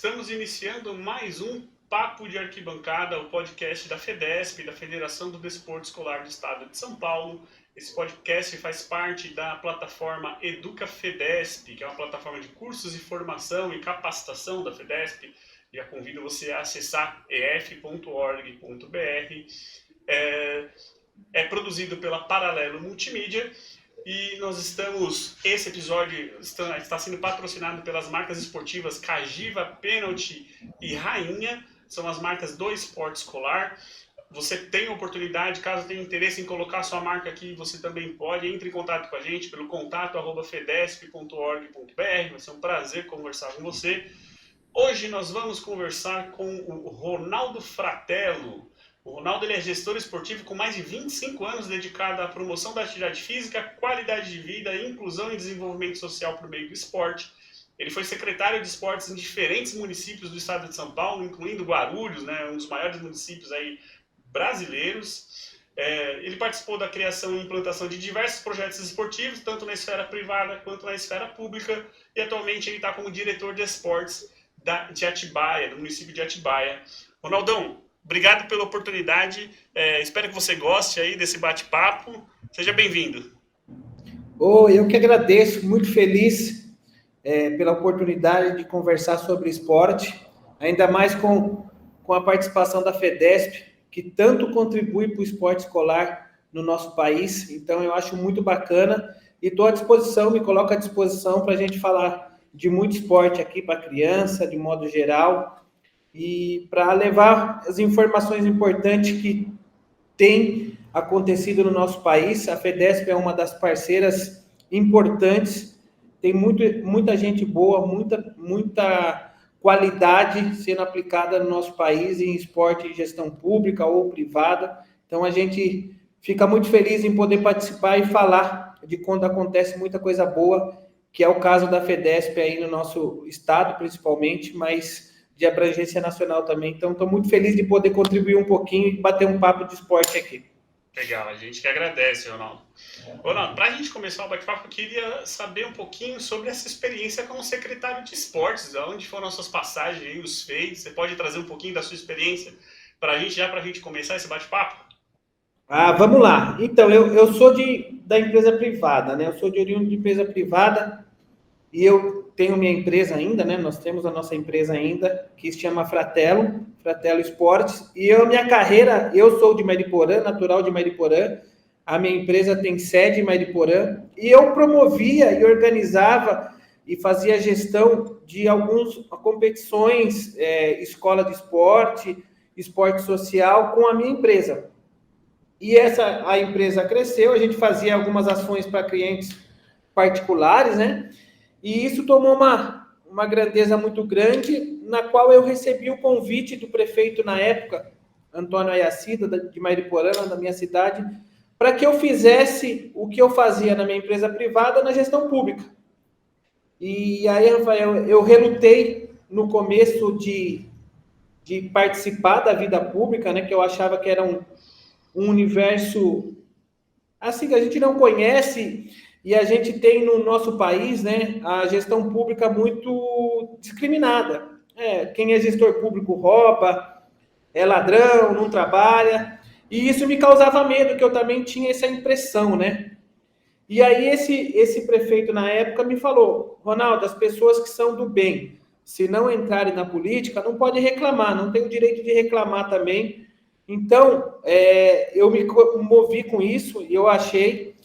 Estamos iniciando mais um Papo de Arquibancada, o podcast da FEDESP, da Federação do Desporto Escolar do Estado de São Paulo. Esse podcast faz parte da plataforma Educa FEDESP, que é uma plataforma de cursos e formação e capacitação da FEDESP. Já convido você a acessar ef.org.br. É produzido pela Paralelo Multimídia. E esse episódio está sendo patrocinado pelas marcas esportivas Cagiva, Pênalti e Rainha. São as marcas do esporte escolar. Você tem a oportunidade, caso tenha interesse em colocar sua marca aqui, você também pode. Entre em contato com a gente pelo contato@fedesp.org.br. Vai ser um prazer conversar com você. Hoje nós vamos conversar com o Ronaldo Fratello. O Ronaldo ele é gestor esportivo com mais de 25 anos dedicado à promoção da atividade física, qualidade de vida, inclusão e desenvolvimento social por meio do esporte. Ele foi secretário de esportes em diferentes municípios do estado de São Paulo, incluindo Guarulhos, um dos maiores municípios aí brasileiros. Ele participou da criação e implantação de diversos projetos esportivos, tanto na esfera privada quanto na esfera pública, e atualmente ele está como diretor de esportes de Atibaia, do município de Atibaia. Ronaldão, obrigado pela oportunidade, espero que você goste aí desse bate-papo, seja bem-vindo. Eu que agradeço, muito feliz pela oportunidade de conversar sobre esporte, ainda mais com a participação da FEDESP, que tanto contribui para o esporte escolar no nosso país, então eu acho muito bacana e estou à disposição, me coloco à disposição para a gente falar de muito esporte aqui para criança, de modo geral, e para levar as informações importantes que tem acontecido no nosso país. A FEDESP é uma das parceiras importantes, tem muita gente boa, muita qualidade sendo aplicada no nosso país em esporte e gestão pública ou privada. Então a gente fica muito feliz em poder participar e falar de quando acontece muita coisa boa, que é o caso da FEDESP aí no nosso estado, principalmente, mas de abrangência nacional também. Então, estou muito feliz de poder contribuir um pouquinho e bater um papo de esporte aqui. Legal, a gente que agradece, Ronaldo. Ronaldo, para a gente começar o bate-papo, eu queria saber um pouquinho sobre essa experiência como secretário de esportes, onde foram as suas passagens aí, os feitos. Você pode trazer um pouquinho da sua experiência para a gente começar esse bate-papo? Vamos lá. Então, eu sou da empresa privada, né? Eu sou de oriundo de empresa privada e eu tenho minha empresa ainda, né? Nós temos a nossa empresa ainda, que se chama Fratello Esportes. E minha carreira, eu sou de Mariporã, natural de Mariporã. A minha empresa tem sede em Mariporã. E eu promovia e organizava e fazia gestão de algumas competições, escola de esporte, esporte social, com a minha empresa. E a empresa cresceu, a gente fazia algumas ações para clientes particulares, né? E isso tomou uma grandeza muito grande, na qual eu recebi o convite do prefeito na época, Antônio Ayacida, de Mariporã, da minha cidade, para que eu fizesse o que eu fazia na minha empresa privada na gestão pública. E aí, Rafael, eu relutei no começo de participar da vida pública, né? Que eu achava que era um universo assim que a gente não conhece, e a gente tem no nosso país, né, a gestão pública muito discriminada. Quem é gestor público rouba, é ladrão, não trabalha, e isso me causava medo, que eu também tinha essa impressão, né? E aí esse prefeito na época me falou: Ronaldo, as pessoas que são do bem, se não entrarem na política, não pode reclamar, não tem o direito de reclamar também. Então, eu me movi com isso, e eu achei,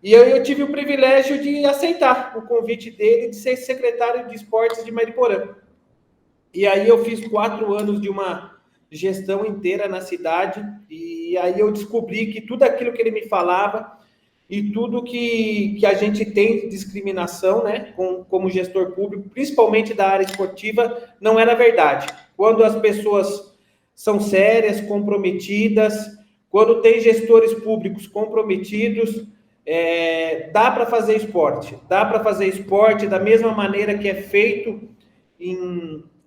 e eu tive o privilégio de aceitar o convite dele de ser secretário de esportes de Mariporã. E aí eu fiz 4 anos de uma gestão inteira na cidade, e aí eu descobri que tudo aquilo que ele me falava, e tudo que a gente tem de discriminação, né, como gestor público, principalmente da área esportiva, não era verdade. Quando as pessoas são sérias, comprometidas, quando tem gestores públicos comprometidos, dá para fazer esporte. Dá para fazer esporte da mesma maneira que é feito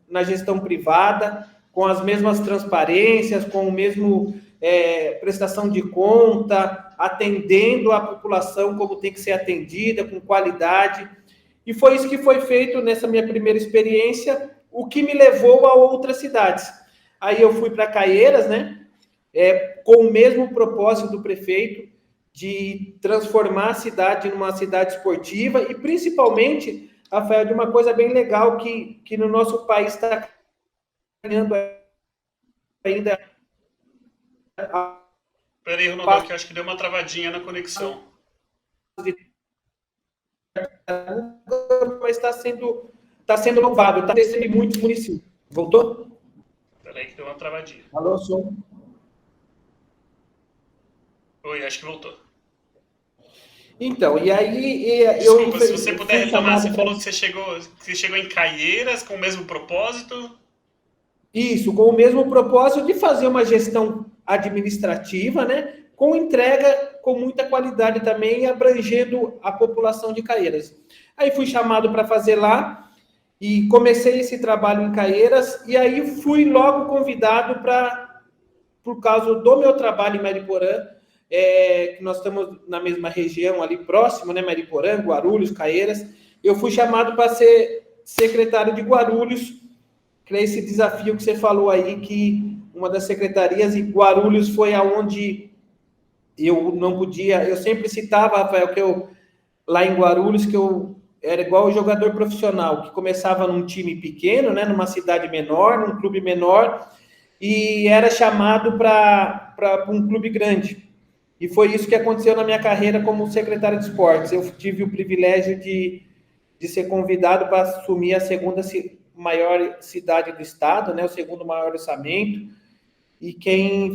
na gestão privada, com as mesmas transparências, com o mesmo prestação de conta, atendendo a população como tem que ser atendida, com qualidade. E foi isso que foi feito nessa minha primeira experiência. o que me levou a outras cidades. Aí eu fui para Caieiras, né? Com o mesmo propósito do prefeito de transformar a cidade numa cidade esportiva e, principalmente, Rafael, de uma coisa bem legal que no nosso país está caminhando ainda. Peraí, Ronaldo, que eu acho que deu uma travadinha na conexão. Mas está sendo louvável, está descendo em muitos municípios. Voltou? Peraí que deu uma travadinha. Alô, som? Oi, acho que voltou. Então, e aí... Desculpa, se você puder retomar, você falou que você chegou em Caieiras com o mesmo propósito? Isso, com o mesmo propósito de fazer uma gestão administrativa, né? Com entrega com muita qualidade também, abrangendo a população de Caieiras. Aí fui chamado para fazer lá e comecei esse trabalho em Caieiras e aí fui logo convidado por causa do meu trabalho em Mariporã, que nós estamos na mesma região ali próximo, né? Mariporã, Guarulhos, Caieiras. Eu fui chamado para ser secretário de Guarulhos, que é esse desafio que você falou aí, que uma das secretarias, e Guarulhos foi aonde eu não podia, eu sempre citava, Rafael, que eu, lá em Guarulhos, que eu era igual o jogador profissional, que começava num time pequeno, né, numa cidade menor, num clube menor, e era chamado para um clube grande. E foi isso que aconteceu na minha carreira como secretário de esportes. Eu tive o privilégio de ser convidado para assumir a segunda maior cidade do estado, né, o segundo maior orçamento, e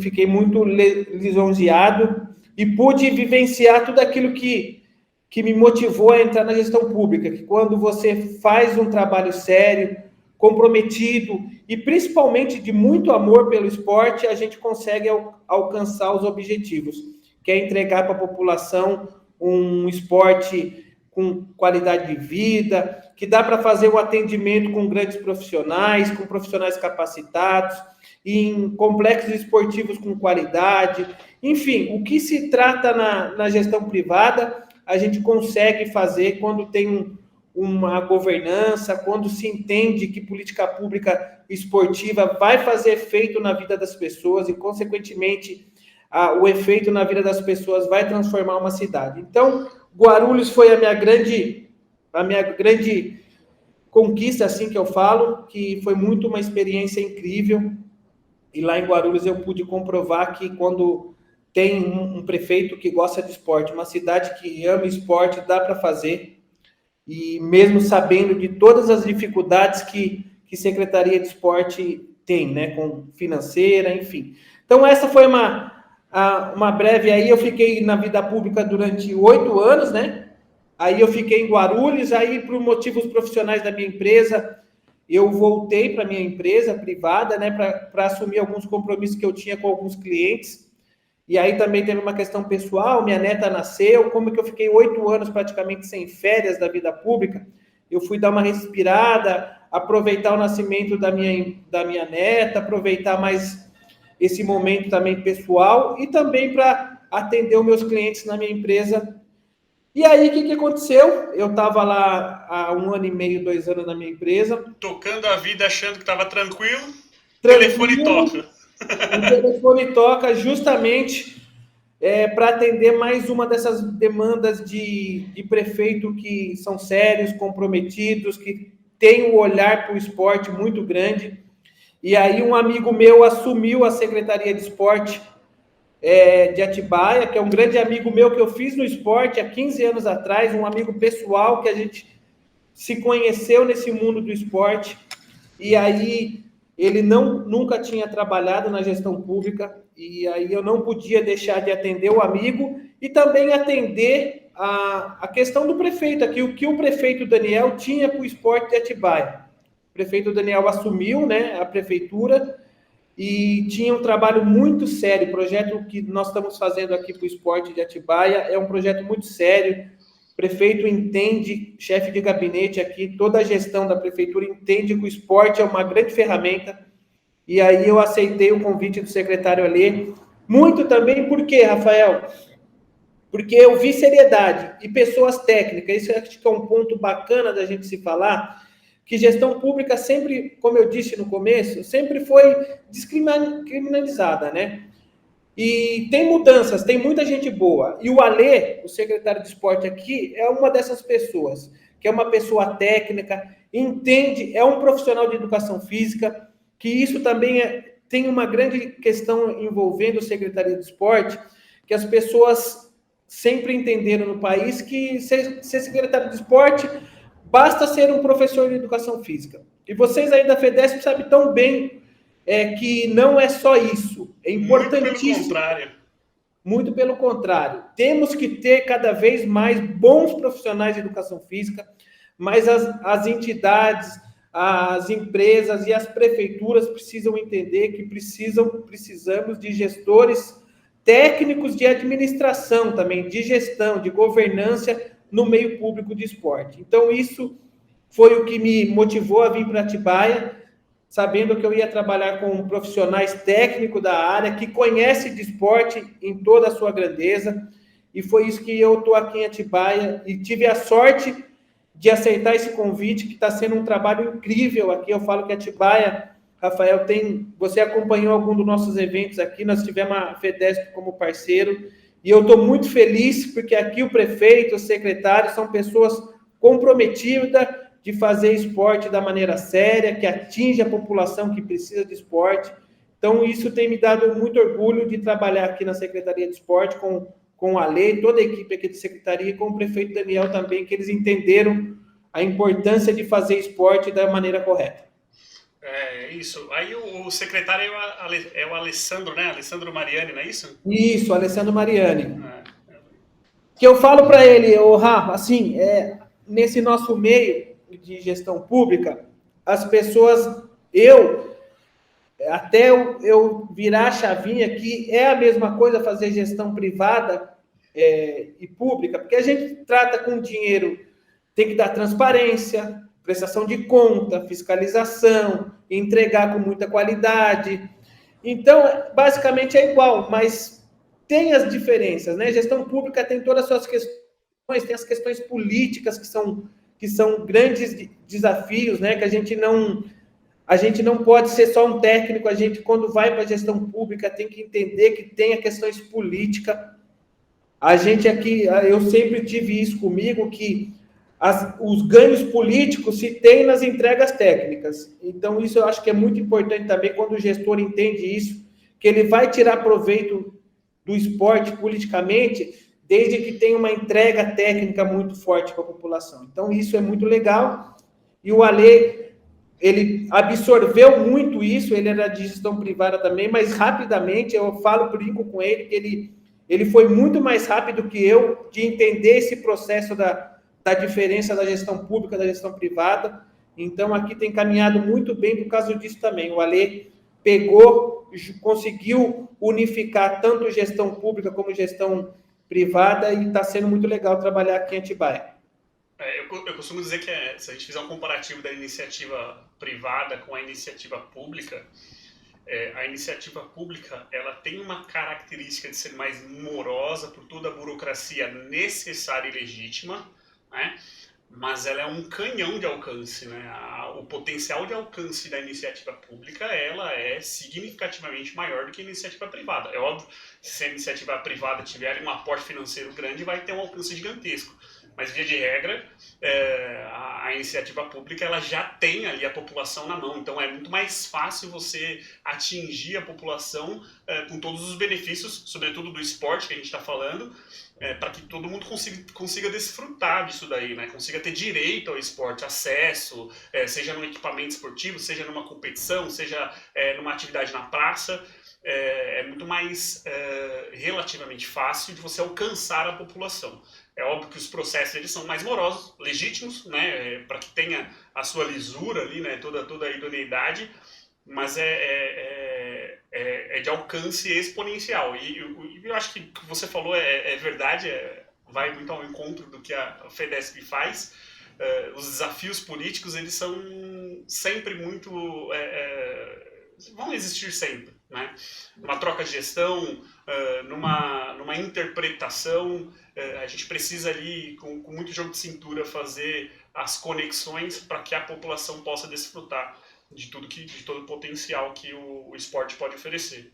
fiquei muito lisonjeado e pude vivenciar tudo aquilo que me motivou a entrar na gestão pública, que quando você faz um trabalho sério, comprometido e principalmente de muito amor pelo esporte, a gente consegue alcançar os objetivos, que é entregar para a população um esporte com qualidade de vida, que dá para fazer o atendimento com grandes profissionais, com profissionais capacitados, em complexos esportivos com qualidade. Enfim, o que se trata na gestão privada, a gente consegue fazer quando tem uma governança, quando se entende que política pública esportiva vai fazer efeito na vida das pessoas e, consequentemente, o efeito na vida das pessoas vai transformar uma cidade. Então, Guarulhos foi a minha grande conquista, assim que eu falo, que foi muito uma experiência incrível. E lá em Guarulhos eu pude comprovar que quando tem um prefeito que gosta de esporte, uma cidade que ama esporte, dá para fazer. E mesmo sabendo de todas as dificuldades que Secretaria de Esporte tem, né, com financeira, enfim. Então essa foi uma breve aí, eu fiquei na vida pública durante 8 anos, né? Aí eu fiquei em Guarulhos, aí por motivos profissionais da minha empresa, eu voltei para a minha empresa privada, né, para assumir alguns compromissos que eu tinha com alguns clientes. E aí também teve uma questão pessoal, minha neta nasceu, como que eu fiquei 8 anos praticamente sem férias da vida pública, eu fui dar uma respirada, aproveitar o nascimento da minha neta, aproveitar mais esse momento também pessoal e também para atender os meus clientes na minha empresa. E aí, o que aconteceu? Eu estava lá há 1 ano e meio, 2 anos na minha empresa. Tocando a vida, achando que estava tranquilo. O telefone toca. O telefone toca justamente para atender mais uma dessas demandas de prefeito que são sérios, comprometidos, que tem um olhar para o esporte muito grande. E aí um amigo meu assumiu a Secretaria de Esporte de Atibaia, que é um grande amigo meu que eu fiz no esporte há 15 anos atrás, um amigo pessoal que a gente se conheceu nesse mundo do esporte, e aí ele nunca tinha trabalhado na gestão pública, e aí eu não podia deixar de atender o amigo e também atender a questão do prefeito aqui, o que o prefeito Daniel tinha para o esporte de Atibaia. O prefeito Daniel assumiu, né, a prefeitura e tinha um trabalho muito sério. O projeto que nós estamos fazendo aqui para o esporte de Atibaia é um projeto muito sério. O prefeito entende, chefe de gabinete aqui, toda a gestão da prefeitura entende que o esporte é uma grande ferramenta. E aí eu aceitei o convite do secretário Alê. Muito também, por quê, Rafael? Porque eu vi seriedade e pessoas técnicas. Isso acho que é um ponto bacana da gente se falar. que gestão pública sempre, como eu disse no começo, sempre foi descriminalizada, né? E tem mudanças, tem muita gente boa. E o Alê, o secretário de esporte aqui, é uma dessas pessoas, que é uma pessoa técnica, entende, é um profissional de educação física, que isso também tem uma grande questão envolvendo a Secretaria de Esporte, que as pessoas sempre entenderam no país que ser secretário de esporte basta ser um professor de educação física. E vocês aí da FEDESP sabem tão bem que não é só isso. É importantíssimo. Muito pelo contrário. Muito pelo contrário. Temos que ter cada vez mais bons profissionais de educação física, mas as entidades, as empresas e as prefeituras precisam entender que precisamos de gestores técnicos de administração também, de gestão, de governança no meio público de esporte. Então, isso foi o que me motivou a vir para Atibaia, sabendo que eu ia trabalhar com profissionais técnicos da área, que conhecem de esporte em toda a sua grandeza, e foi isso que eu estou aqui em Atibaia, e tive a sorte de aceitar esse convite, que está sendo um trabalho incrível aqui. Eu falo que Atibaia, Rafael, você acompanhou algum dos nossos eventos aqui, nós tivemos a FEDESP como parceiro, e eu estou muito feliz, porque aqui o prefeito, o secretário, são pessoas comprometidas de fazer esporte da maneira séria, que atinge a população que precisa de esporte. Então, isso tem me dado muito orgulho de trabalhar aqui na Secretaria de Esporte com a lei, toda a equipe aqui de secretaria, e com o prefeito Daniel também, que eles entenderam a importância de fazer esporte da maneira correta. É isso. Aí o secretário é o Alessandro, né? Alessandro Mariani, não é isso? Isso, Alessandro Mariani. Que eu falo para ele, Rafa, assim, nesse nosso meio de gestão pública, as pessoas, até eu virar a chavinha que é a mesma coisa fazer gestão privada e pública, porque a gente trata com dinheiro, tem que dar transparência, prestação de conta, fiscalização, entregar com muita qualidade. Então, basicamente é igual, mas tem as diferenças, né? Gestão pública tem todas as suas questões, tem as questões políticas que são grandes desafios, né? Que a gente não pode ser só um técnico, a gente, quando vai para a gestão pública, tem que entender que tem as questões políticas. A gente aqui, eu sempre tive isso comigo, que os ganhos políticos se tem nas entregas técnicas. Então, isso eu acho que é muito importante também, quando o gestor entende isso, que ele vai tirar proveito do esporte politicamente, desde que tenha uma entrega técnica muito forte para a população. Então, isso é muito legal. E o Alê, ele absorveu muito isso, ele era de gestão privada também, mas rapidamente, eu brinco com ele, que ele foi muito mais rápido que eu de entender esse processo da diferença da gestão pública da gestão privada. Então, aqui tem caminhado muito bem por causa disso também. O Alê conseguiu unificar tanto gestão pública como gestão privada, e está sendo muito legal trabalhar aqui em Atibaia. Eu costumo dizer que se a gente fizer um comparativo da iniciativa privada com a iniciativa pública, a iniciativa pública ela tem uma característica de ser mais morosa por toda a burocracia necessária e legítima, né? Mas ela é um canhão de alcance, né? O potencial de alcance da iniciativa pública ela é significativamente maior do que a iniciativa privada. É óbvio que se a iniciativa privada tiver um aporte financeiro grande, vai ter um alcance gigantesco. Mas, via de regra, a iniciativa pública ela já tem ali a população na mão. Então, é muito mais fácil você atingir a população com todos os benefícios, sobretudo do esporte que a gente está falando, para que todo mundo consiga desfrutar disso daí, né? Consiga ter direito ao esporte, acesso, seja num equipamento esportivo, seja numa competição, seja numa atividade na praça. É muito mais relativamente fácil de você alcançar a população. É óbvio que os processos eles são mais morosos, legítimos, né, para que tenha a sua lisura ali, né, toda a idoneidade, mas é de alcance exponencial. E eu acho que o que você falou é verdade, vai muito ao encontro do que a FEDESP faz. Os desafios políticos eles são sempre muito... vão existir sempre. né? Numa troca de gestão, numa interpretação, a gente precisa ali, com muito jogo de cintura, fazer as conexões para que a população possa desfrutar de todo o potencial que o esporte pode oferecer.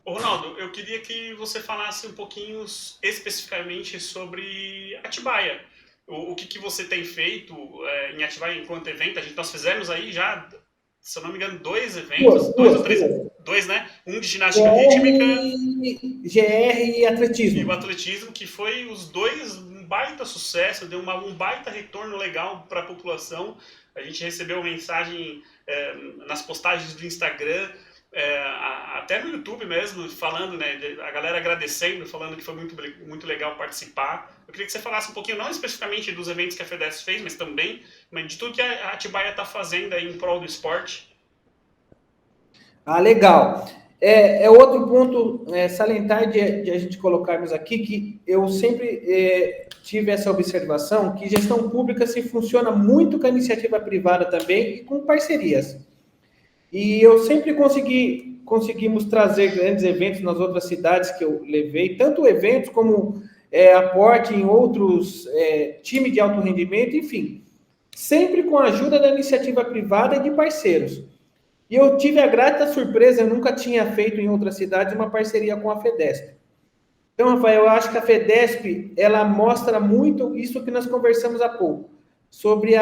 Ô, Ronaldo, eu queria que você falasse um pouquinho especificamente sobre Atibaia. O que você tem feito em Atibaia enquanto evento? Nós fizemos aí já, se eu não me engano, 2 eventos, dois ou três, né? Um de ginástica rítmica, GR e atletismo. E o atletismo, que foi os dois um baita sucesso, deu um baita retorno legal para a população. A gente recebeu mensagem nas postagens do Instagram, até no YouTube mesmo, falando, né, a galera agradecendo, falando que foi muito legal participar. Eu queria que você falasse um pouquinho, não especificamente dos eventos que a FEDESP fez, mas também de tudo que a Atibaia está fazendo aí em prol do esporte. Ah, legal. Outro ponto salientar de a gente colocarmos aqui, que eu sempre tive essa observação, que gestão pública se funciona muito com a iniciativa privada também e com parcerias. E eu sempre conseguimos trazer grandes eventos nas outras cidades que eu levei, tanto eventos como aporte em outros times de alto rendimento, enfim, sempre com a ajuda da iniciativa privada e de parceiros. E eu tive a grata surpresa, eu nunca tinha feito em outras cidades uma parceria com a FEDESP. Então, Rafael, eu acho que a FEDESP, ela mostra muito isso que nós conversamos há pouco, sobre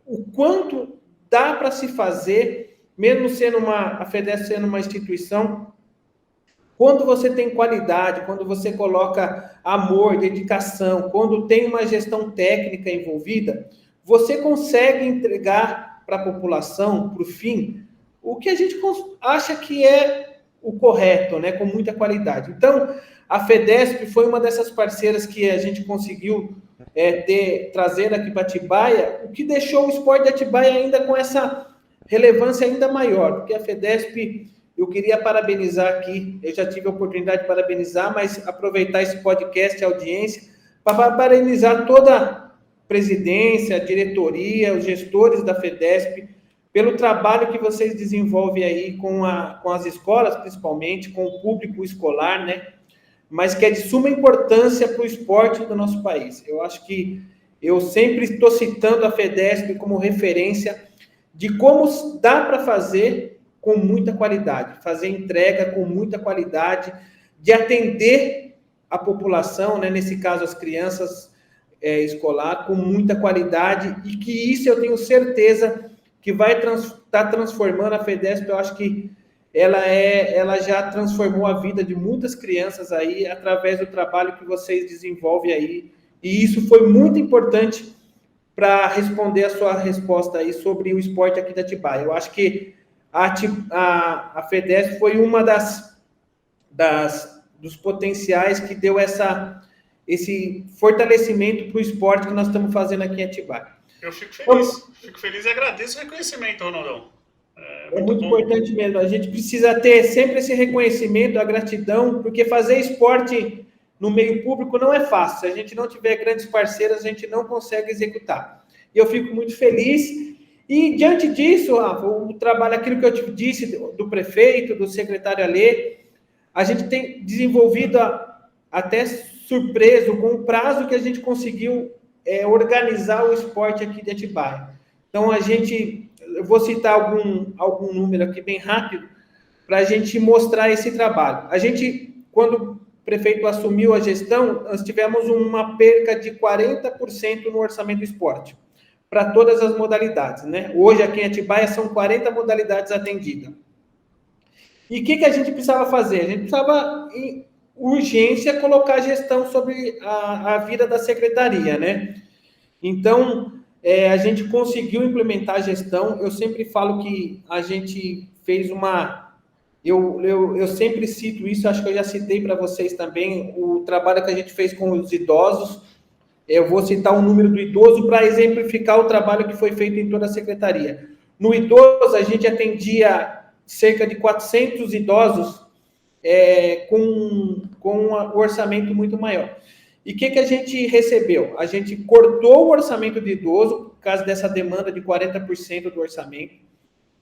o quanto dá para se fazer, mesmo sendo a FEDESP sendo uma instituição, quando você tem qualidade, quando você coloca amor, dedicação, quando tem uma gestão técnica envolvida, você consegue entregar para a população, para o fim, o que a gente acha que é o correto, né, com muita qualidade. Então, a FEDESP foi uma dessas parceiras que a gente conseguiu trazer aqui para Atibaia, o que deixou o esporte de Atibaia ainda com essa relevância ainda maior, porque a FEDESP, eu queria parabenizar aqui, eu já tive a oportunidade de parabenizar, mas aproveitar esse podcast, a audiência, para parabenizar toda a presidência, a diretoria, os gestores da FEDESP, pelo trabalho que vocês desenvolvem aí com as escolas, principalmente, com o público escolar, né? Mas que é de suma importância para o esporte do nosso país. Eu acho que eu sempre estou citando a FEDESP como referência de como dá para fazer com muita qualidade, fazer entrega com muita qualidade, de atender a população, né, nesse caso as crianças escolar, com muita qualidade, e que isso eu tenho certeza que vai estar transformando a FEDESP. Eu acho que ela já transformou a vida de muitas crianças aí, através do trabalho que vocês desenvolvem aí, e isso foi muito importante para responder a sua resposta aí sobre o esporte aqui da Atibaia. Eu acho que a FEDESP foi uma dos potenciais que deu esse fortalecimento para o esporte que nós estamos fazendo aqui em Atibaia. Eu fico feliz e agradeço o reconhecimento, Ronaldão. É muito importante mesmo, a gente precisa ter sempre esse reconhecimento, a gratidão, porque fazer esporte no meio público não é fácil. Se a gente não tiver grandes parceiros, a gente não consegue executar. E eu fico muito feliz. E, diante disso, o trabalho, aquilo que eu te disse, do prefeito, do secretário Alê, a gente tem desenvolvido, até surpreso, com o prazo que a gente conseguiu organizar o esporte aqui de Atibaia. Então, eu vou citar algum número aqui bem rápido, para a gente mostrar esse trabalho. Quando o prefeito assumiu a gestão, nós tivemos uma perca de 40% no orçamento do esporte, para todas as modalidades, né? Hoje, aqui em Atibaia, são 40 modalidades atendidas. E o que a gente precisava fazer? A gente precisava, em urgência, colocar a gestão sobre a vida da secretaria, né? Então, a gente conseguiu implementar a gestão. Eu sempre falo que a gente fez eu sempre cito isso, acho que eu já citei para vocês também, o trabalho que a gente fez com os idosos. Eu vou citar o número do idoso para exemplificar o trabalho que foi feito em toda a secretaria. No idoso, a gente atendia cerca de 400 idosos com um orçamento muito maior. E o que a gente recebeu? A gente cortou o orçamento de idoso, por causa dessa demanda de 40% do orçamento.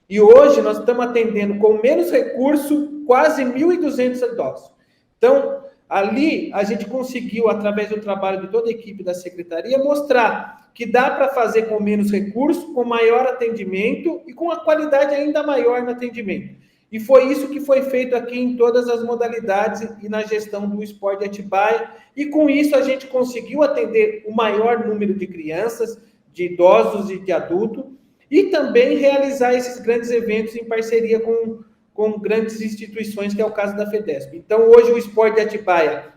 E hoje nós estamos atendendo com menos recurso quase 1.200 idosos. Então, ali a gente conseguiu, através do trabalho de toda a equipe da secretaria, mostrar que dá para fazer com menos recurso, com maior atendimento e com a qualidade ainda maior no atendimento. E foi isso que foi feito aqui em todas as modalidades e na gestão do Esporte Atibaia. E com isso a gente conseguiu atender o maior número de crianças, de idosos e de adultos, e também realizar esses grandes eventos em parceria com grandes instituições, que é o caso da FEDESP. Então, hoje o Esporte de Atibaia,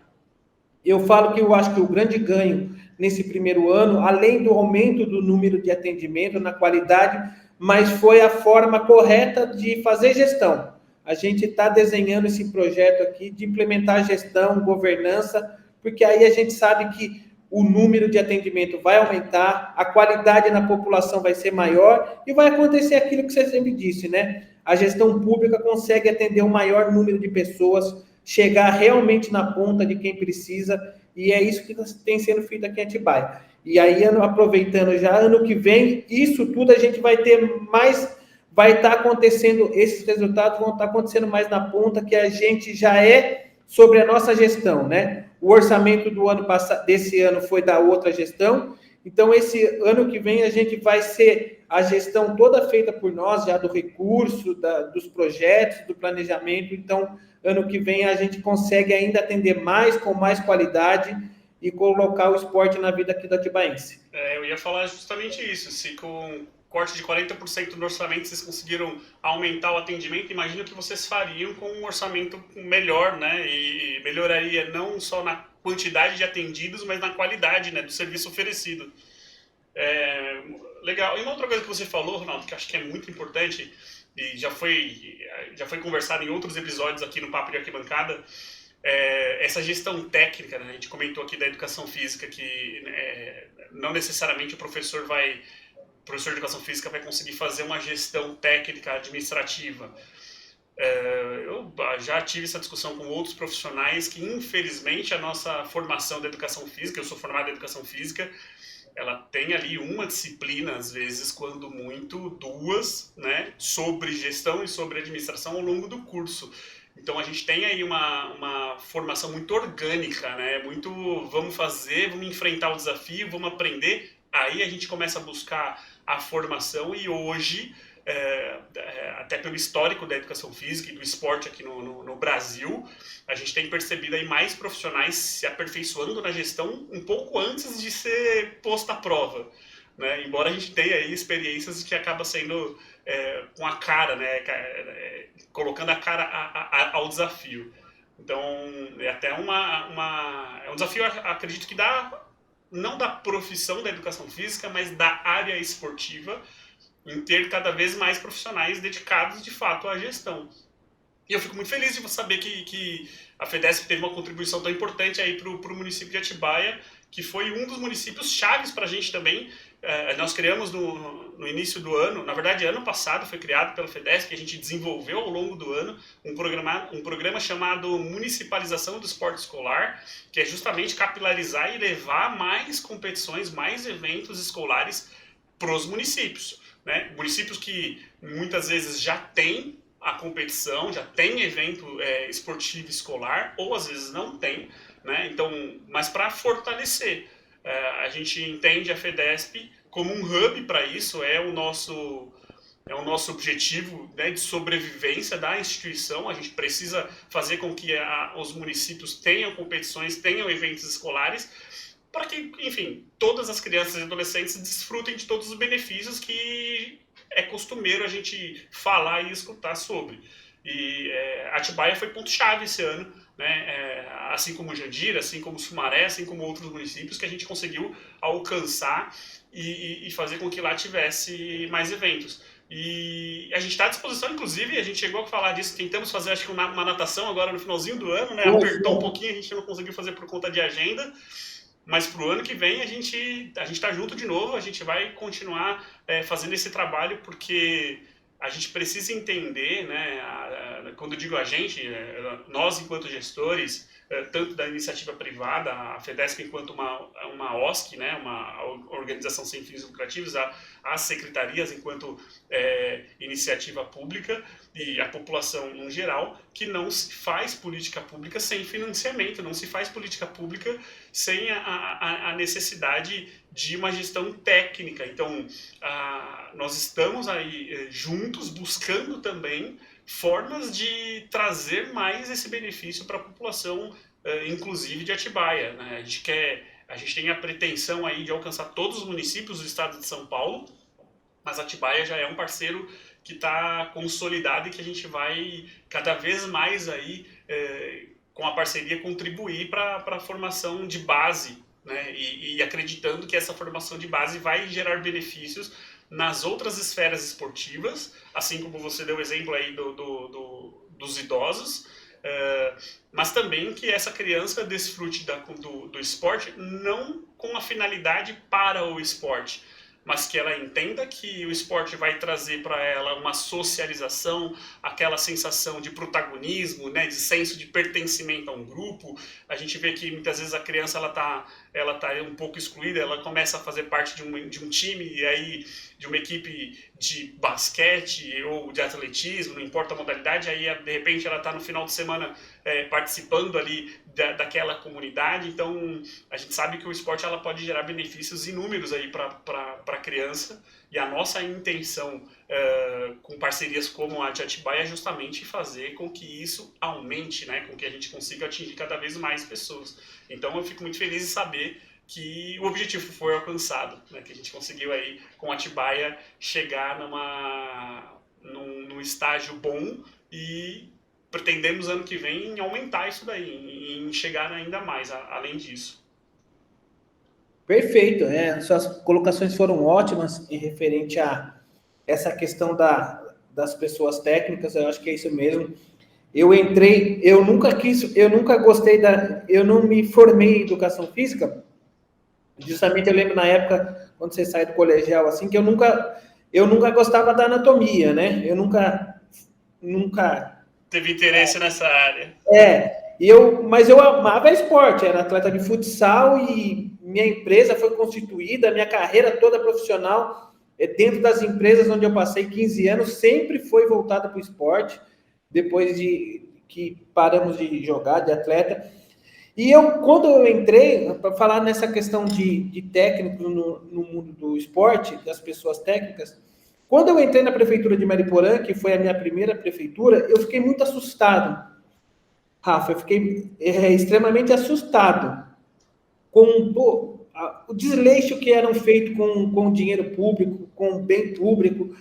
eu falo que eu acho que o grande ganho nesse primeiro ano, além do aumento do número de atendimento, na qualidade, mas foi a forma correta de fazer gestão. A gente está desenhando esse projeto aqui de implementar gestão, governança, porque aí a gente sabe que o número de atendimento vai aumentar, a qualidade na população vai ser maior e vai acontecer aquilo que você sempre disse, né? A gestão pública consegue atender o maior número de pessoas, chegar realmente na ponta de quem precisa, e é isso que tem sendo feito aqui em Atibaia. E aí, aproveitando já, ano que vem, isso tudo a gente vai ter mais, vai estar acontecendo, esses resultados vão estar acontecendo mais na ponta, que a gente já é sobre a nossa gestão, né? O orçamento do ano passado, desse ano foi da outra gestão, então esse ano que vem a gente vai ser a gestão toda feita por nós, já do recurso, dos projetos, do planejamento, então ano que vem a gente consegue ainda atender mais, com mais qualidade e colocar o esporte na vida aqui da atibaense. Eu ia falar justamente isso, se com corte de 40% do orçamento vocês conseguiram aumentar o atendimento, imagino que vocês fariam com um orçamento melhor, né? E melhoraria não só na quantidade de atendidos, mas na qualidade, né, do serviço oferecido. Legal. E uma outra coisa que você falou, Ronaldo, que acho que é muito importante, e já foi conversado em outros episódios aqui no Papo de Arquibancada, essa gestão técnica, né? A gente comentou aqui da educação física, que não necessariamente o professor de educação física vai conseguir fazer uma gestão técnica administrativa. Eu já tive essa discussão com outros profissionais que, infelizmente, a nossa formação da educação física, eu sou formado em educação física, ela tem ali uma disciplina, às vezes, quando muito, duas, né, sobre gestão e sobre administração ao longo do curso. Então a gente tem aí uma formação muito orgânica, né, muito vamos fazer, vamos enfrentar o desafio, vamos aprender, aí a gente começa a buscar a formação e hoje, até pelo histórico da educação física e do esporte aqui no Brasil, a gente tem percebido aí mais profissionais se aperfeiçoando na gestão um pouco antes de ser posto à prova, né? Embora a gente tenha aí experiências que acaba sendo com a cara, né? Colocando a cara ao desafio. Então, é até um desafio, acredito que não da profissão da educação física, mas da área esportiva, em ter cada vez mais profissionais dedicados, de fato, à gestão. E eu fico muito feliz de saber que a FEDESP teve uma contribuição tão importante aí para o município de Atibaia, que foi um dos municípios chaves para a gente também. Nós criamos no início do ano, na verdade, ano passado foi criado pela FEDESP, que a gente desenvolveu ao longo do ano um programa chamado Municipalização do Esporte Escolar, que é justamente capilarizar e levar mais competições, mais eventos escolares para os municípios, né? Municípios que muitas vezes já têm a competição, já tem evento esportivo escolar, ou às vezes não tem, né? Então, mas para fortalecer, a gente entende a FEDESP como um hub para isso, é o nosso objetivo, né, de sobrevivência da instituição. A gente precisa fazer com que os municípios tenham competições, tenham eventos escolares, para que, enfim, todas as crianças e adolescentes desfrutem de todos os benefícios que é costumeiro a gente falar e escutar sobre. E Atibaia foi ponto-chave esse ano, né? Assim como Jandira, assim como Sumaré, assim como outros municípios, que a gente conseguiu alcançar e fazer com que lá tivesse mais eventos. E a gente está à disposição, inclusive, a gente chegou a falar disso, tentamos fazer acho que uma natação agora no finalzinho do ano, né? Apertou um pouquinho, a gente não conseguiu fazer por conta de agenda, mas para o ano que vem a gente está junto de novo, a gente vai continuar fazendo esse trabalho, porque a gente precisa entender, né, quando eu digo a gente, nós enquanto gestores, tanto da iniciativa privada, a FEDESP enquanto uma OSC, né, uma organização sem fins lucrativos, as secretarias enquanto iniciativa pública e a população em geral, que não se faz política pública sem financiamento, não se faz política pública sem a necessidade de uma gestão técnica. Então, nós estamos aí juntos buscando também formas de trazer mais esse benefício para a população, inclusive de Atibaia, né? A gente tem a pretensão aí de alcançar todos os municípios do estado de São Paulo, mas Atibaia já é um parceiro que está consolidado e que a gente vai cada vez mais aí, com a parceria, contribuir para a formação de base, né? E acreditando que essa formação de base vai gerar benefícios nas outras esferas esportivas, assim como você deu o exemplo aí dos idosos, mas também que essa criança desfrute do esporte não com a finalidade para o esporte, mas que ela entenda que o esporte vai trazer para ela uma socialização, aquela sensação de protagonismo, né, de senso de pertencimento a um grupo. A gente vê que muitas vezes a criança ela tá um pouco excluída, ela começa a fazer parte de um time, e aí de uma equipe de basquete ou de atletismo, não importa a modalidade, aí de repente ela está no final de semana participando ali daquela comunidade. Então a gente sabe que o esporte ela pode gerar benefícios inúmeros aí para a criança, e a nossa intenção com parcerias como a de Atibaia é justamente fazer com que isso aumente, né, com que a gente consiga atingir cada vez mais pessoas. Então eu fico muito feliz em saber que o objetivo foi alcançado, né, que a gente conseguiu aí com Atibaia chegar num estágio bom, e pretendemos ano que vem aumentar isso daí, em chegar ainda mais além disso. Perfeito, suas colocações foram ótimas em referente a essa questão das pessoas técnicas. Eu acho que é isso mesmo. Eu nunca gostei eu não me formei em educação física. Justamente eu lembro na época, quando você sai do colegial, assim, que eu nunca gostava da anatomia, né? Eu nunca teve interesse nessa área. Mas eu amava esporte, era atleta de futsal, e minha empresa foi constituída, minha carreira toda profissional, dentro das empresas onde eu passei 15 anos, sempre foi voltada para o esporte, depois de que paramos de jogar, de atleta. E quando eu entrei, para falar nessa questão de técnico no mundo do esporte, das pessoas técnicas, quando eu entrei na prefeitura de Mariporã, que foi a minha primeira prefeitura, eu fiquei muito assustado. Rafa, eu fiquei extremamente assustado com o desleixo que eram feito com o dinheiro público, com o bem público.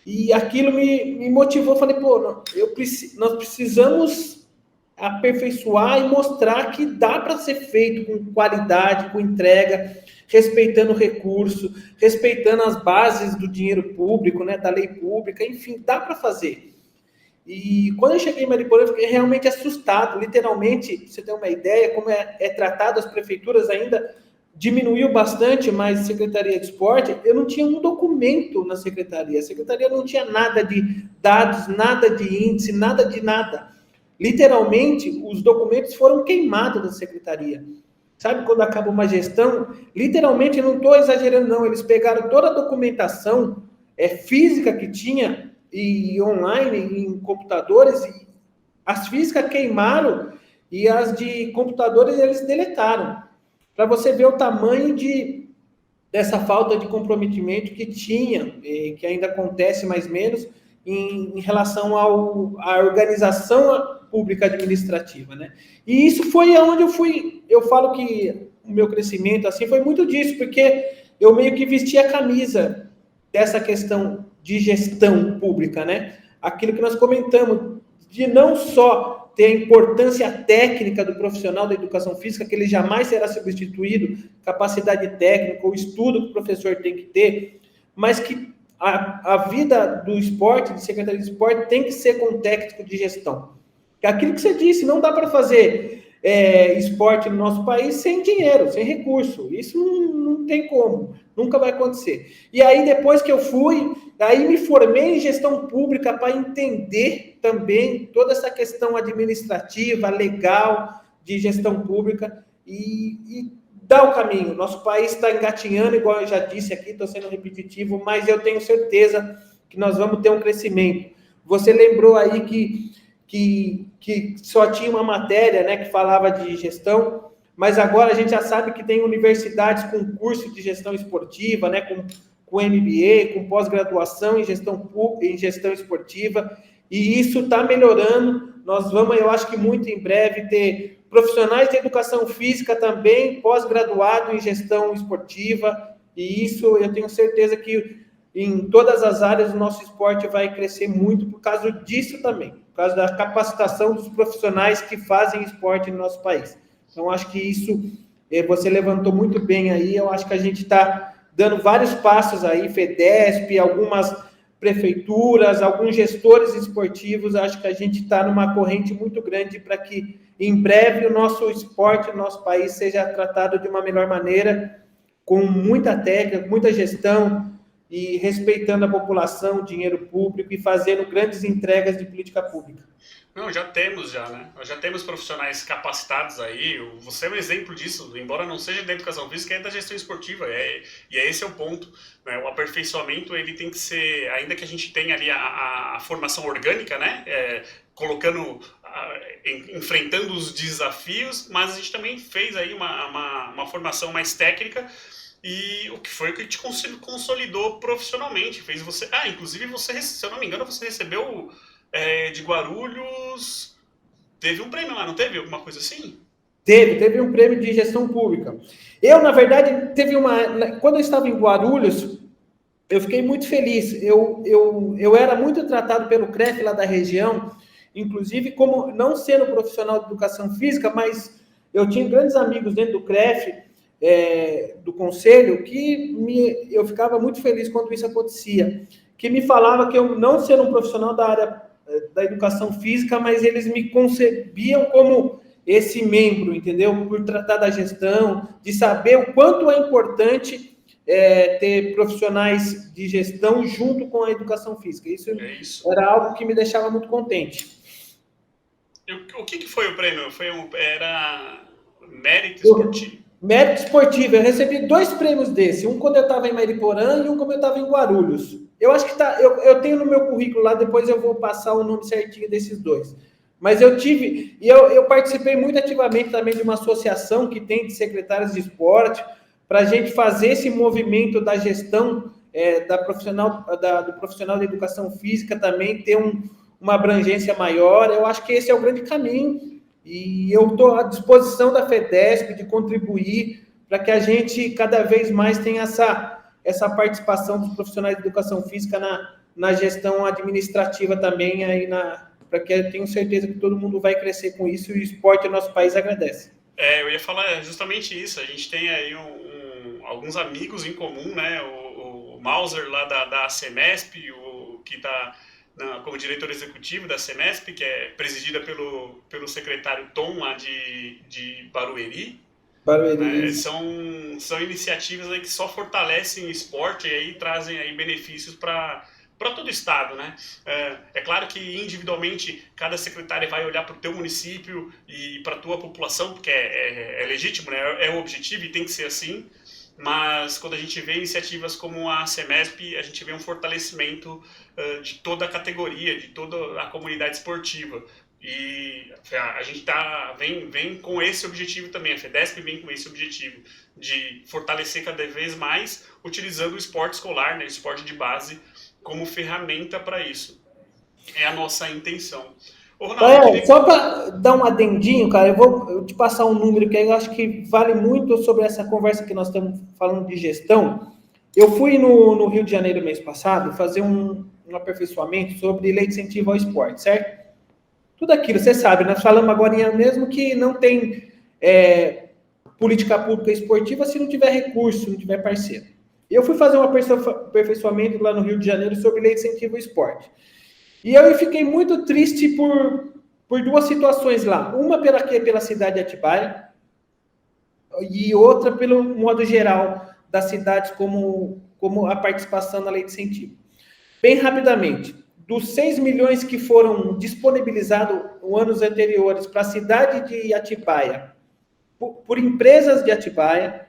E aquilo me motivou. Falei, nós precisamos aperfeiçoar e mostrar que dá para ser feito com qualidade, com entrega, respeitando o recurso, respeitando as bases do dinheiro público, né, da lei pública, enfim, dá para fazer. E quando eu cheguei em Mariporã, eu fiquei realmente assustado, literalmente. Pra você ter uma ideia como é tratado as prefeituras, ainda diminuiu bastante, mas Secretaria de Esporte, eu não tinha um documento na secretaria. A secretaria não tinha nada de dados, nada de índice, nada de nada. Literalmente, os documentos foram queimados da secretaria. Sabe quando acaba uma gestão? Literalmente, não estou exagerando, não. Eles pegaram toda a documentação física que tinha e online, em computadores, e as físicas queimaram e as de computadores eles deletaram. Para você ver o tamanho dessa falta de comprometimento que tinha, que ainda acontece mais ou menos, em relação à organização pública administrativa, né? E isso foi aonde eu falo que o meu crescimento assim foi muito disso, porque eu meio que vesti a camisa dessa questão de gestão pública, né? Aquilo que nós comentamos, de não só ter a importância técnica do profissional da educação física, que ele jamais será substituído, capacidade técnica, o estudo que o professor tem que ter, mas que a vida do esporte, de secretaria de esporte, tem que ser com técnico de gestão. Aquilo que você disse, não dá para fazer esporte no nosso país sem dinheiro, sem recurso. Isso não tem como, nunca vai acontecer. E aí, depois que eu aí me formei em gestão pública para entender também toda essa questão administrativa, legal, de gestão pública e dar o caminho. Nosso país está engatinhando, igual eu já disse aqui, estou sendo repetitivo, mas eu tenho certeza que nós vamos ter um crescimento. Você lembrou aí que só tinha uma matéria, né, que falava de gestão, mas agora a gente já sabe que tem universidades com curso de gestão esportiva, né, com MBA, com pós-graduação em gestão esportiva, e isso está melhorando. Nós vamos, eu acho que muito em breve, ter profissionais de educação física também, pós-graduado em gestão esportiva, e isso eu tenho certeza que em todas as áreas o nosso esporte vai crescer muito por causa disso também, por causa da capacitação dos profissionais que fazem esporte no nosso país. Então, acho que isso você levantou muito bem aí, eu acho que a gente está dando vários passos aí, FEDESP, algumas prefeituras, alguns gestores esportivos, acho que a gente está numa corrente muito grande para que, em breve, o nosso esporte, o nosso país, seja tratado de uma melhor maneira, com muita técnica, muita gestão, e respeitando a população, dinheiro público, e fazendo grandes entregas de política pública. Não, já temos, né? Nós já temos profissionais capacitados aí. Você é um exemplo disso, embora não seja da educação física, é da gestão esportiva. E esse é o ponto, né? O aperfeiçoamento, ele tem que ser, ainda que a gente tenha ali a formação orgânica, né? Colocando, enfrentando os desafios, mas a gente também fez aí uma formação mais técnica. E o que te consolidou profissionalmente, fez você... inclusive você, se eu não me engano, você recebeu de Guarulhos... Teve um prêmio lá, não teve? Alguma coisa assim? Teve um prêmio de gestão pública. Eu, na verdade, quando eu estava em Guarulhos, eu fiquei muito feliz. Eu era muito tratado pelo CREF lá da região, inclusive como não sendo profissional de educação física, mas eu tinha grandes amigos dentro do CREF, do conselho, que eu ficava muito feliz quando isso acontecia, que me falava que eu não ser um profissional da área da educação física, mas eles me concebiam como esse membro, entendeu? Por tratar da gestão, de saber o quanto é importante ter profissionais de gestão junto com a educação física. Isso era algo que me deixava muito contente. O que foi o prêmio? Era mérito esportivo? Mérito esportivo. Eu recebi 2 prêmios desse, um quando eu estava em Mariporã e um quando eu estava em Guarulhos. Eu acho que eu tenho no meu currículo lá, depois eu vou passar o nome certinho desses 2. Mas eu tive, e eu participei muito ativamente também de uma associação que tem de secretários de esporte, para a gente fazer esse movimento da gestão do profissional de educação física também ter uma abrangência maior. Eu acho que esse é o grande caminho, e eu estou à disposição da FEDESP de contribuir para que a gente cada vez mais tenha essa participação dos profissionais de educação física na gestão administrativa também, aí para que eu tenho certeza que todo mundo vai crescer com isso, e o esporte no nosso país agradece. Eu ia falar justamente isso. A gente tem aí alguns amigos em comum, né? O Mauser lá da CEMESP, que está como diretor executivo da CEMESP, que é presidida pelo secretário Tom, lá de Barueri. Né? São iniciativas aí que só fortalecem o esporte e aí trazem aí benefícios para todo o estado, né? É claro que individualmente cada secretário vai olhar para o teu município e para a tua população, porque é legítimo, né? É o objetivo e tem que ser assim. Mas quando a gente vê iniciativas como a CEMESP, a gente vê um fortalecimento de toda a categoria, de toda a comunidade esportiva. E a gente vem com esse objetivo também, a FEDESP vem com esse objetivo de fortalecer cada vez mais, utilizando o esporte escolar, né, o esporte de base, como ferramenta para isso. É a nossa intenção. Ronaldo, só para dar um adendinho, cara, eu vou te passar um número que eu acho que vale muito sobre essa conversa que nós estamos falando de gestão. Eu fui no Rio de Janeiro mês passado fazer um aperfeiçoamento sobre lei de incentivo ao esporte, certo? Tudo aquilo, você sabe, nós falamos agora mesmo que não tem política pública esportiva se não tiver recurso, se não tiver parceiro. Eu fui fazer um aperfeiçoamento lá no Rio de Janeiro sobre lei de incentivo ao esporte. E eu fiquei muito triste por 2 situações lá. Uma pela cidade de Atibaia e outra pelo modo geral das cidades como a participação na lei de incentivo. Bem rapidamente, dos 6 milhões que foram disponibilizados em anos anteriores para a cidade de Atibaia, por empresas de Atibaia,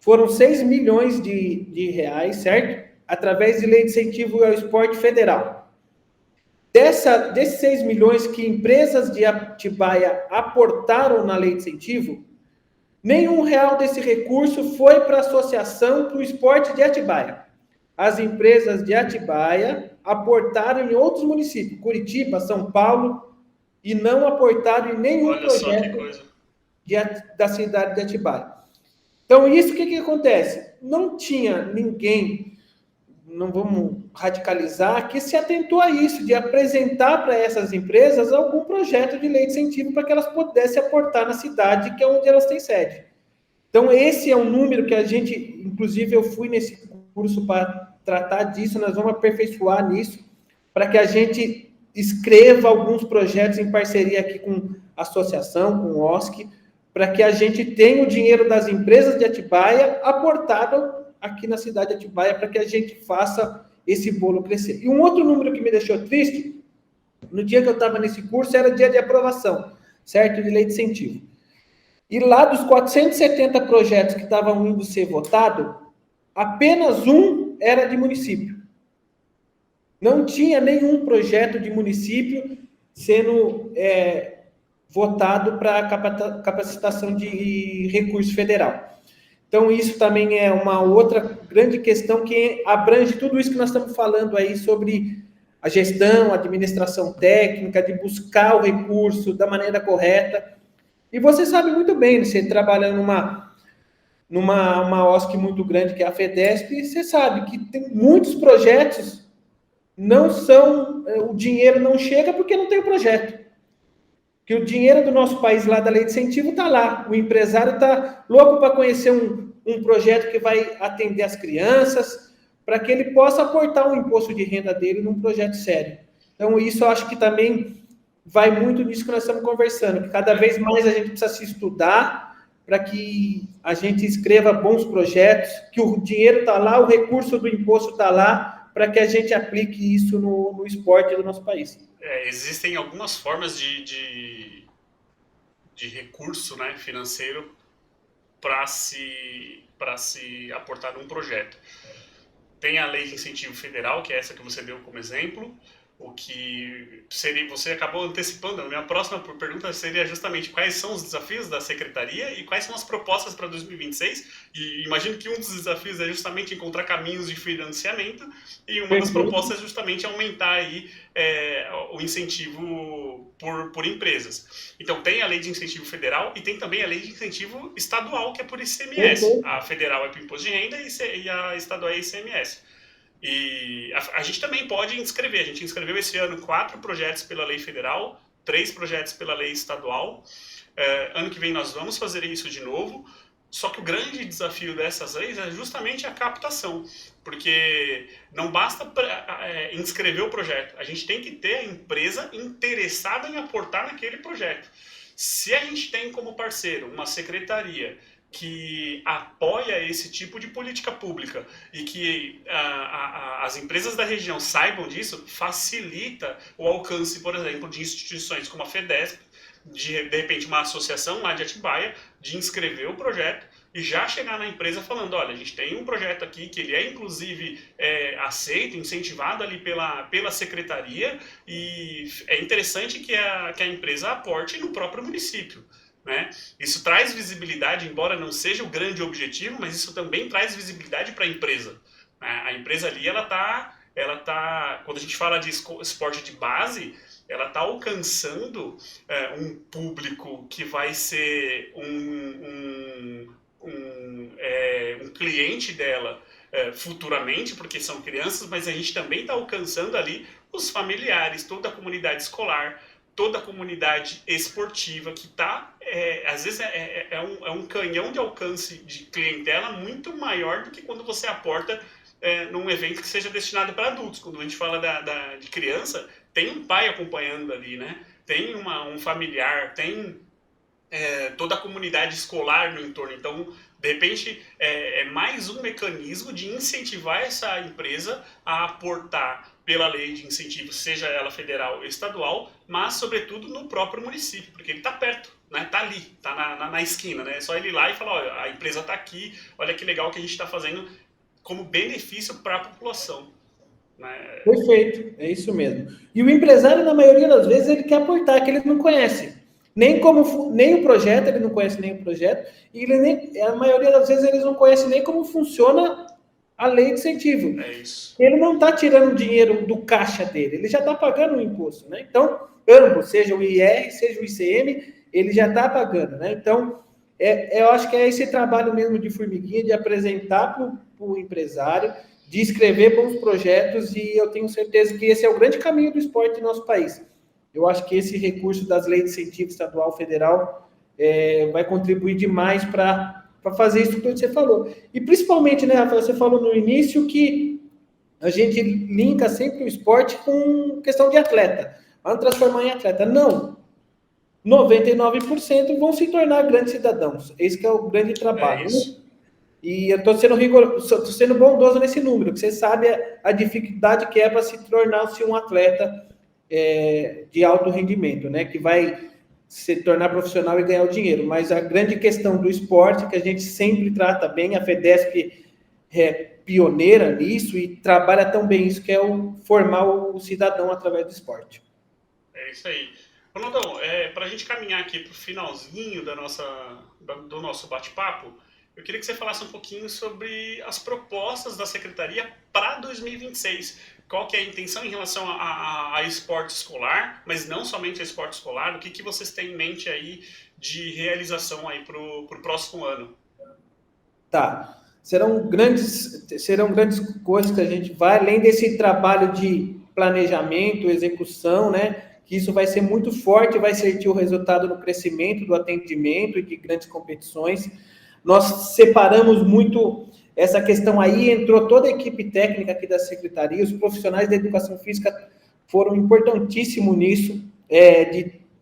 foram 6 milhões de reais, certo? Através de lei de incentivo ao esporte federal. Desses 6 milhões que empresas de Atibaia aportaram na lei de incentivo, nenhum real desse recurso foi para a Associação para o Esporte de Atibaia. As empresas de Atibaia aportaram em outros municípios, Curitiba, São Paulo, e não aportaram em nenhum projeto da cidade de Atibaia. Então, isso o que acontece? Não tinha ninguém, não vamos radicalizar, que se atentou a isso, de apresentar para essas empresas algum projeto de lei de incentivo para que elas pudessem aportar na cidade, que é onde elas têm sede. Então, esse é um número que a gente, inclusive eu fui nesse curso para tratar disso, nós vamos aperfeiçoar nisso, para que a gente escreva alguns projetos em parceria aqui com a associação, com o OSC, para que a gente tenha o dinheiro das empresas de Atibaia aportado aqui na cidade de Atibaia, para que a gente faça esse bolo crescer. E um outro número que me deixou triste, no dia que eu estava nesse curso, era dia de aprovação, certo? De lei de incentivo. E lá dos 470 projetos que estavam indo ser votados, apenas um era de município. Não tinha nenhum projeto de município sendo votado para capacitação de recurso federal. Então, isso também é uma outra grande questão que abrange tudo isso que nós estamos falando aí sobre a gestão, a administração técnica, de buscar o recurso da maneira correta. E você sabe muito bem, você trabalha numa OSC muito grande, que é a FEDESP, você sabe que tem muitos projetos, o dinheiro não chega porque não tem o projeto. Que o dinheiro do nosso país lá da lei de incentivo está lá. O empresário está louco para conhecer um projeto que vai atender as crianças, para que ele possa aportar o imposto de renda dele num projeto sério. Então, isso eu acho que também vai muito nisso que nós estamos conversando, que cada vez mais a gente precisa se estudar para que a gente escreva bons projetos, que o dinheiro está lá, o recurso do imposto está lá, para que a gente aplique isso no esporte do nosso país. Existem algumas formas de recurso, né, financeiro para se aportar num projeto. Tem a lei de incentivo federal, que é essa que você deu como exemplo, o que seria, você acabou antecipando. A minha próxima pergunta seria justamente quais são os desafios da secretaria e quais são as propostas para 2026. E imagino que um dos desafios é justamente encontrar caminhos de financiamento, e uma das propostas é justamente aumentar aí o incentivo por empresas. Então, tem a lei de incentivo federal e tem também a lei de incentivo estadual, que é por ICMS. A federal é por imposto de renda e a estadual é ICMS. E a gente também pode inscrever. A gente inscreveu esse ano 4 projetos pela lei federal, 3 projetos pela lei estadual. Ano que vem nós vamos fazer isso de novo. Só que o grande desafio dessas leis é justamente a captação, porque não basta inscrever o projeto, a gente tem que ter a empresa interessada em aportar naquele projeto. Se a gente tem como parceiro uma secretaria que apoia esse tipo de política pública e que as empresas da região saibam disso, facilita o alcance, por exemplo, de instituições como a FEDESP, de repente uma associação lá de Atibaia, de inscrever o projeto e já chegar na empresa falando, olha, a gente tem um projeto aqui que ele é inclusive aceito, incentivado ali pela secretaria, e é interessante que a empresa aporte no próprio município. Né? Isso traz visibilidade, embora não seja o grande objetivo, mas isso também traz visibilidade para a empresa. A empresa ali, ela tá, quando a gente fala de esporte de base, ela está alcançando um público que vai ser um cliente dela futuramente, porque são crianças, mas a gente também está alcançando ali os familiares, toda a comunidade escolar, toda a comunidade esportiva, que está, às vezes, é um canhão de alcance de clientela muito maior do que quando você aporta num evento que seja destinado para adultos. Quando a gente fala de criança, tem um pai acompanhando ali, né? Tem um familiar, tem toda a comunidade escolar no entorno. Então, De repente, é mais um mecanismo de incentivar essa empresa a aportar pela lei de incentivos, seja ela federal ou estadual, mas, sobretudo, no próprio município, porque ele está perto, né? Está ali, está na esquina. Né? É só ele ir lá e falar, olha, a empresa está aqui, olha que legal que a gente está fazendo como benefício para a população. Né? Perfeito, é isso mesmo. E o empresário, na maioria das vezes, ele quer aportar, que ele não conhece. Nem o projeto, ele não conhece nem o projeto, e a maioria das vezes eles não conhecem nem como funciona a lei de incentivo. É isso. Ele não está tirando dinheiro do caixa dele, ele já está pagando o imposto, né? Então, ambos, seja o IR, seja o ICM, ele já está pagando, né? Então, eu acho que é esse trabalho mesmo de formiguinha, de apresentar para o empresário, de escrever bons projetos, e eu tenho certeza que esse é o grande caminho do esporte no nosso país. Eu acho que esse recurso das leis de incentivo estadual, federal, vai contribuir demais para fazer isso que você falou. E principalmente, né, Rafael, você falou no início que a gente linka sempre o esporte com questão de atleta. Vamos transformar em atleta. Não. 99% vão se tornar grandes cidadãos. Esse que é o grande trabalho. É isso. E eu estou sendo rigoroso, estou sendo bondoso nesse número, que você sabe a dificuldade que é para se tornar-se um atleta de alto rendimento, né? Que vai se tornar profissional e ganhar o dinheiro. Mas a grande questão do esporte, que a gente sempre trata bem, a FEDESP é pioneira nisso e trabalha tão bem isso, que é formar o cidadão através do esporte. É isso aí. Ronaldão, para a gente caminhar aqui para o finalzinho do nosso bate-papo, eu queria que você falasse um pouquinho sobre as propostas da Secretaria para 2026. Qual que é a intenção em relação a esporte escolar, mas não somente a esporte escolar, o que vocês têm em mente aí de realização aí para o próximo ano? Tá. Serão grandes coisas que a gente vai, além desse trabalho de planejamento, execução, né? Que isso vai ser muito forte, vai sentir o resultado no crescimento do atendimento e de grandes competições. Nós separamos muito essa questão aí, entrou toda a equipe técnica aqui da Secretaria, os profissionais da educação física foram importantíssimos nisso.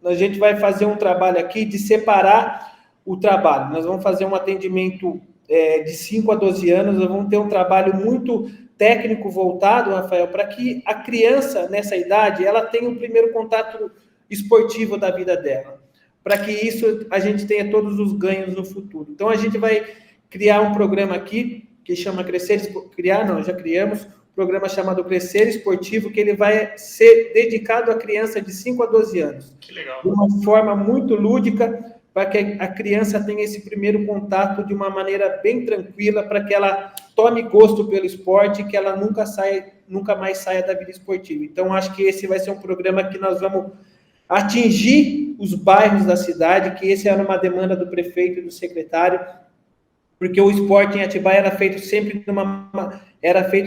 A gente vai fazer um trabalho aqui de separar o trabalho. Nós vamos fazer um atendimento de 5 a 12 anos, nós vamos ter um trabalho muito técnico voltado, Rafael, para que a criança, nessa idade, ela tenha o primeiro contato esportivo da vida dela. Para que isso a gente tenha todos os ganhos no futuro. Então, a gente vai criar um programa aqui, que chama já criamos, um programa chamado Crescer Esportivo, que ele vai ser dedicado à criança de 5 a 12 anos. Que legal. De uma forma muito lúdica, para que a criança tenha esse primeiro contato de uma maneira bem tranquila, para que ela tome gosto pelo esporte, que ela nunca mais saia da vida esportiva. Então, acho que esse vai ser um programa que nós vamos atingir os bairros da cidade, que esse era uma demanda do prefeito e do secretário, porque o esporte em Atibaia era feito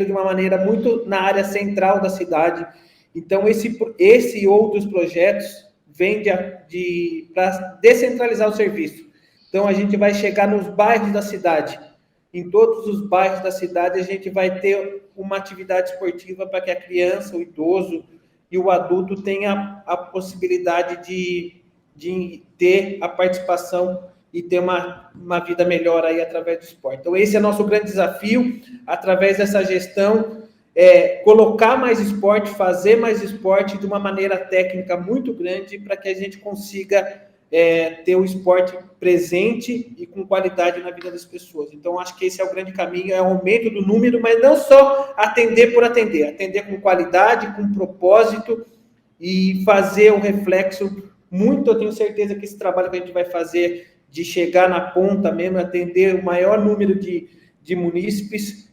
de uma maneira muito na área central da cidade. Então, esse e outros projetos vêm para descentralizar o serviço. Então, a gente vai chegar nos bairros da cidade. Em todos os bairros da cidade, a gente vai ter uma atividade esportiva para que a criança, o idoso e o adulto tenha a possibilidade de ter a participação e ter uma vida melhor aí através do esporte. Então, esse é nosso grande desafio, através dessa gestão, colocar mais esporte, fazer mais esporte de uma maneira técnica muito grande para que a gente consiga ter o esporte presente e com qualidade na vida das pessoas. Então, acho que esse é o grande caminho, é o aumento do número, mas não só atender por atender com qualidade, com propósito e fazer um reflexo muito, eu tenho certeza que esse trabalho que a gente vai fazer de chegar na ponta mesmo, atender o maior número de munícipes,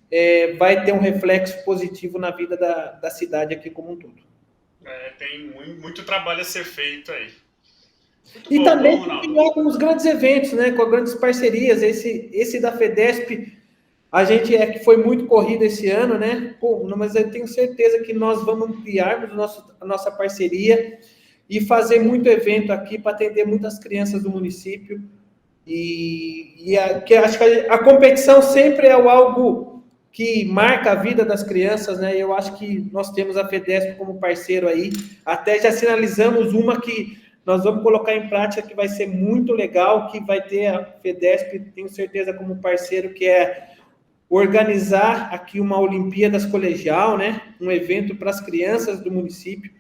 vai ter um reflexo positivo na vida da cidade aqui como um todo. Tem muito trabalho a ser feito aí. Muito e também com os grandes eventos, né, com grandes parcerias, esse da FEDESP, a gente que foi muito corrido esse ano, né, mas eu tenho certeza que nós vamos ampliar a nossa parceria e fazer muito evento aqui para atender muitas crianças do município. Que acho que a competição sempre é algo que marca a vida das crianças, né? Eu acho que nós temos a FEDESP como parceiro aí, até já sinalizamos uma que nós vamos colocar em prática, que vai ser muito legal, que vai ter a FEDESP, tenho certeza, como parceiro, que é organizar aqui uma Olimpíadas colegial, né? Um evento para as crianças do município.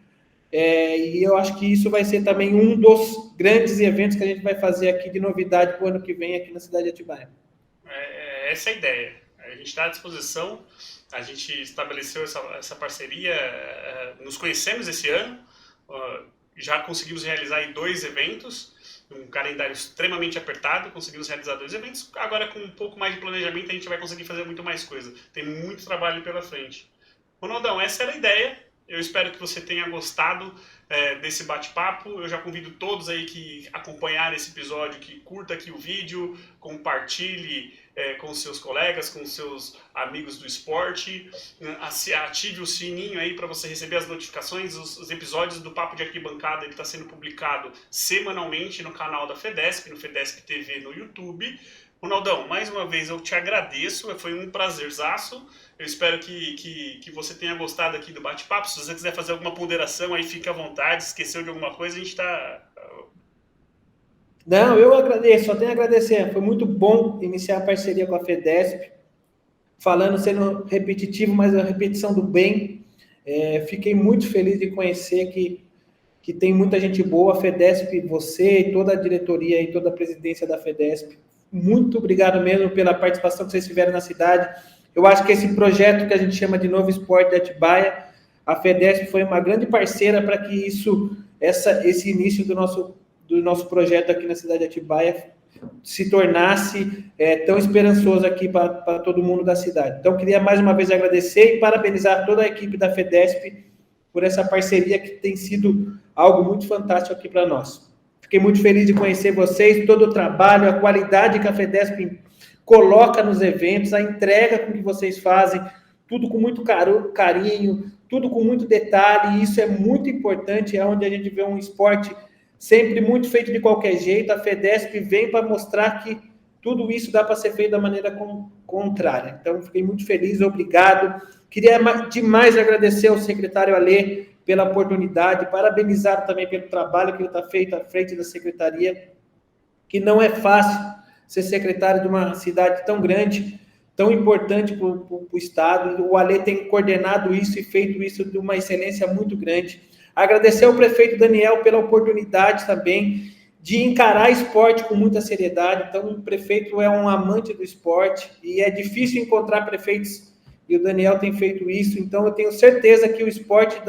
E eu acho que isso vai ser também um dos grandes eventos que a gente vai fazer aqui de novidade para o ano que vem aqui na cidade de Atibaia. Essa é a ideia. A gente está à disposição, a gente estabeleceu essa parceria, nos conhecemos esse ano, já conseguimos realizar aí 2 eventos, um calendário extremamente apertado, conseguimos realizar 2 eventos, agora com um pouco mais de planejamento a gente vai conseguir fazer muito mais coisa, tem muito trabalho pela frente. Ronaldão, essa era a ideia, eu espero que você tenha gostado desse bate-papo, eu já convido todos aí que acompanharam esse episódio, que curta aqui o vídeo, compartilhe com seus colegas, com seus amigos do esporte, ative o sininho aí para você receber as notificações, os episódios do Papo de Arquibancada, ele está sendo publicado semanalmente no canal da FEDESP, no FEDESP TV no YouTube. Ronaldão, mais uma vez eu te agradeço, foi um prazerzaço, eu espero que você tenha gostado aqui do bate-papo, se você quiser fazer alguma ponderação aí, fique à vontade, esqueceu de alguma coisa, a gente está... Não, eu agradeço, só tenho a agradecer, foi muito bom iniciar a parceria com a FEDESP, falando, sendo repetitivo, mas a repetição do bem, fiquei muito feliz de conhecer que tem muita gente boa, a FEDESP, você e toda a diretoria e toda a presidência da FEDESP, muito obrigado mesmo pela participação que vocês tiveram na cidade. Eu acho que esse projeto que a gente chama de Novo Esporte de Atibaia, a FEDESP foi uma grande parceira para que esse início do nosso projeto aqui na cidade de Atibaia se tornasse tão esperançoso aqui para todo mundo da cidade. Então, queria mais uma vez agradecer e parabenizar toda a equipe da FEDESP por essa parceria que tem sido algo muito fantástico aqui para nós. Fiquei muito feliz de conhecer vocês, todo o trabalho, a qualidade que a FEDESP coloca nos eventos, a entrega com que vocês fazem, tudo com muito carinho, tudo com muito detalhe, e isso é muito importante, é onde a gente vê um esporte sempre muito feito de qualquer jeito, a FEDESP vem para mostrar que tudo isso dá para ser feito da maneira contrária. Então, fiquei muito feliz, obrigado. Queria demais agradecer ao secretário Alê pela oportunidade, parabenizar também pelo trabalho que ele está feito à frente da secretaria, que não é fácil ser secretário de uma cidade tão grande, tão importante para o Estado. O Alê tem coordenado isso e feito isso de uma excelência muito grande. Agradecer ao prefeito Daniel pela oportunidade também de encarar esporte com muita seriedade. Então, o prefeito é um amante do esporte e é difícil encontrar prefeitos, e o Daniel tem feito isso. Então, eu tenho certeza que o esporte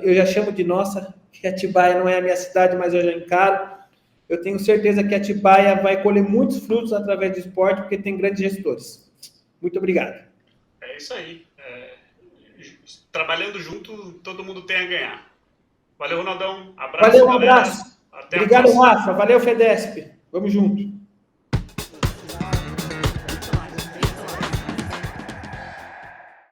eu já chamo de nossa, que Atibaia não é a minha cidade, mas eu já encaro. Eu tenho certeza que Atibaia vai colher muitos frutos através do esporte, porque tem grandes gestores. Muito obrigado. É isso aí. Trabalhando junto, todo mundo tem a ganhar. Valeu, Ronaldão. Abraço. Valeu, um abraço. Obrigado, Rafa. Valeu, FEDESP. Vamos junto.